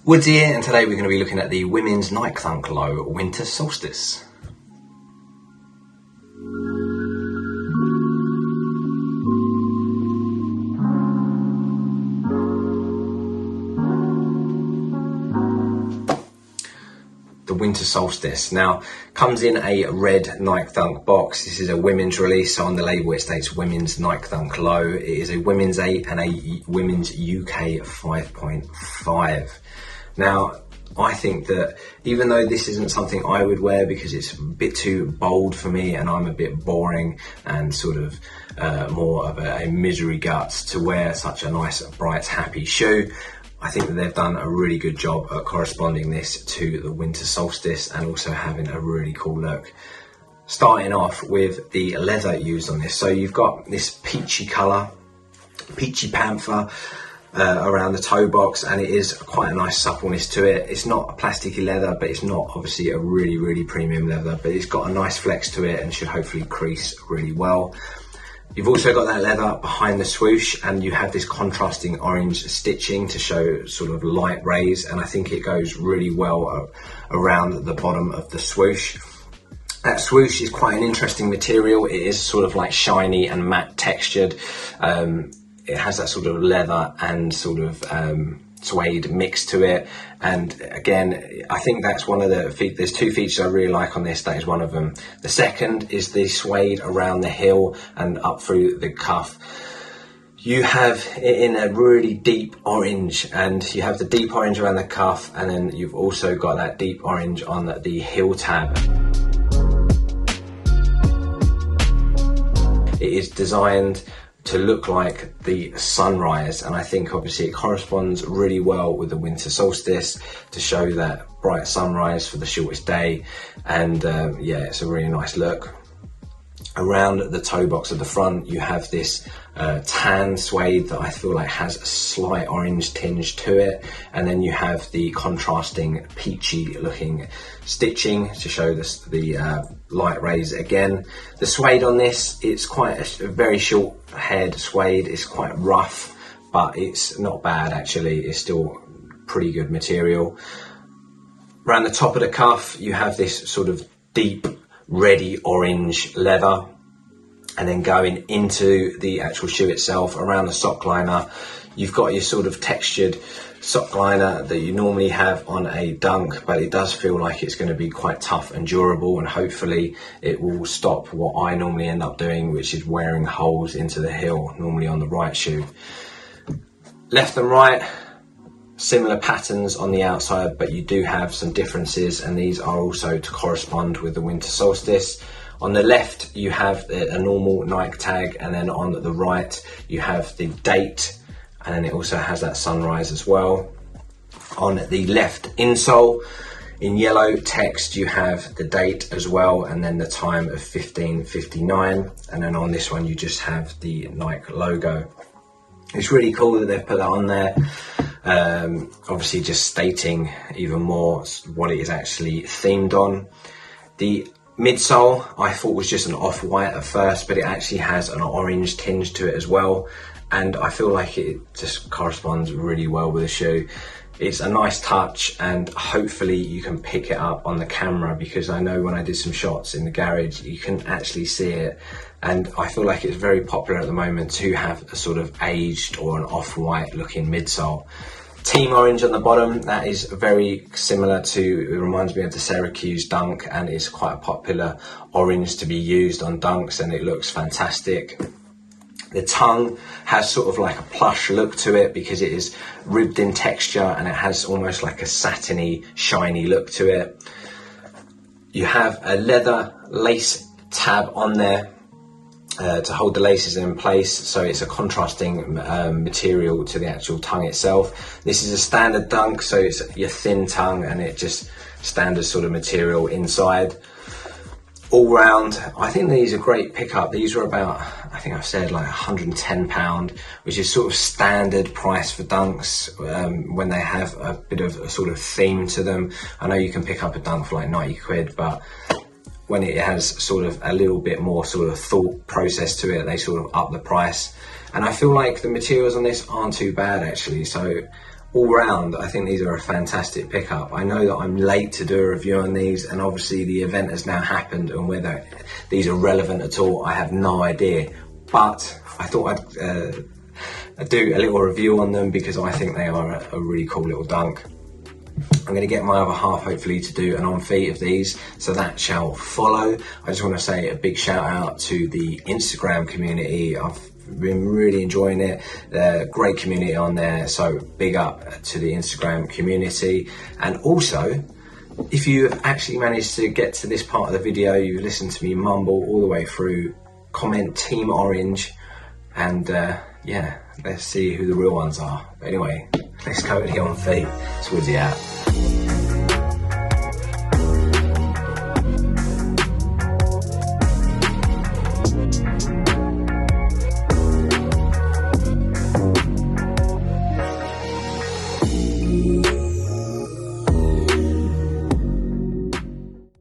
Woods here, and today we're going to be looking at the Wmns Nike Dunk Low Winter Solstice. The Winter Solstice now comes in a red Nike Dunk box. This is a women's release, so on the label it states Wmns Nike Dunk Low. It is a women's 8 and a women's UK 5.5. Now, I think that even though this isn't something I would wear because it's a bit too bold for me and I'm a bit boring and sort of more of a misery guts to wear such a nice, bright, happy shoe, I think that they've done a really good job at corresponding this to the winter solstice and also having a really cool look. Starting off with the leather used on this. So you've got this peachy colour, peachy panther, around the toe box, and it is quite a nice suppleness to it. It's not a plasticky leather, but it's not obviously a really premium leather, but it's got a nice flex to it and should hopefully crease really well. You've also got that leather behind the swoosh, and you have this contrasting orange stitching to show sort of light rays, and I think it goes really well around the bottom of the swoosh. That swoosh is quite an interesting material. It is sort of like shiny and matte textured. It has that sort of leather and sort of suede mix to it, and again I think that's one of the there's two features I really like on this. That is one of them. The second is the suede around the heel and up through the cuff. You have it in a really deep orange, and you have the deep orange around the cuff, and then you've also got that deep orange on the heel tab. It is designed to look like the sunrise, and I think obviously it corresponds really well with the winter solstice to show that bright sunrise for the shortest day, and yeah, it's a really nice look. Around the toe box at the front you have this tan suede that I feel like has a slight orange tinge to it, and then you have the contrasting peachy looking stitching to show the light rays again. The suede on this, it's quite a very short head suede. It's quite rough, but it's not bad actually. It's still pretty good material. Around the top of the cuff you have this sort of deep reddy orange leather, and then going into the actual shoe itself, around the sock liner you've got your sort of textured sock liner that you normally have on a dunk, but it does feel like it's going to be quite tough and durable, and hopefully it will stop what I normally end up doing, which is wearing holes into the heel, normally on the right shoe. Left and right, similar patterns on the outside, but you do have some differences, and these are also to correspond with the winter solstice. On the left you have a normal Nike tag, and then on the right you have the date, and then it also has that sunrise as well. On the left insole in yellow text you have the date as well, and then the time of 15:59, and then on this one you just have the Nike logo. It's really cool that they've put that on there. Obviously just stating even more what it is actually themed on. The midsole I thought was just an off-white at first, but it actually has an orange tinge to it as well, and I feel like it just corresponds really well with the shoe. It's a nice touch, and hopefully you can pick it up on the camera, because I know when I did some shots in the garage you can actually see it, and I feel like it's very popular at the moment to have a sort of aged or an off-white looking midsole. Team orange on the bottom, that is very similar to, it reminds me of the Syracuse dunk, and it's quite a popular orange to be used on dunks, and it looks fantastic. The tongue has sort of like a plush look to it because it is ribbed in texture, and it has almost like a satiny, shiny look to it. You have a leather lace tab on there to hold the laces in place, so it's a contrasting material to the actual tongue itself. This is a standard dunk, so it's your thin tongue, and it just standard sort of material inside. All round, I think these are great pickup. These were about, I think I've said like £110, which is sort of standard price for dunks when they have a bit of a sort of theme to them. I know you can pick up a dunk for like 90 quid, but when it has sort of a little bit more sort of thought process to it, they sort of up the price. And I feel like the materials on this aren't too bad actually. So all round, I think these are a fantastic pickup. I know that I'm late to do a review on these, and obviously the event has now happened, and whether these are relevant at all, I have no idea. But I thought I'd do a little review on them because I think they are a really cool little dunk. I'm going to get my other half hopefully to do an on-feet of these, so that shall follow. I just want to say a big shout out to the Instagram community. I've been really enjoying it. Great community on there, so big up to the Instagram community. And also, if you actually managed to get to this part of the video, you listened to me mumble all the way through, comment Team Orange, and yeah, let's see who the real ones are. But anyway, let's go to the on feet. It's Woodsy out.